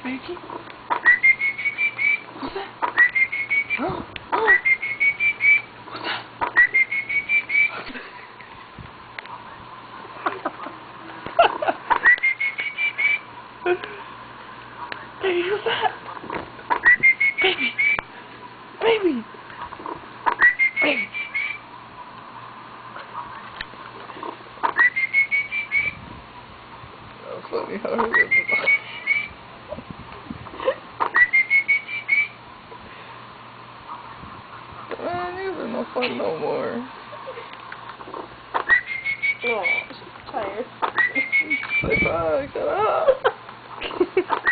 Frankie? What's that? Oh, oh. What's that? Baby, what's that? Baby! Baby! Baby! That was funny how I heard it. Man, these are no fun no more. No, she's tired. Say bye, shut up.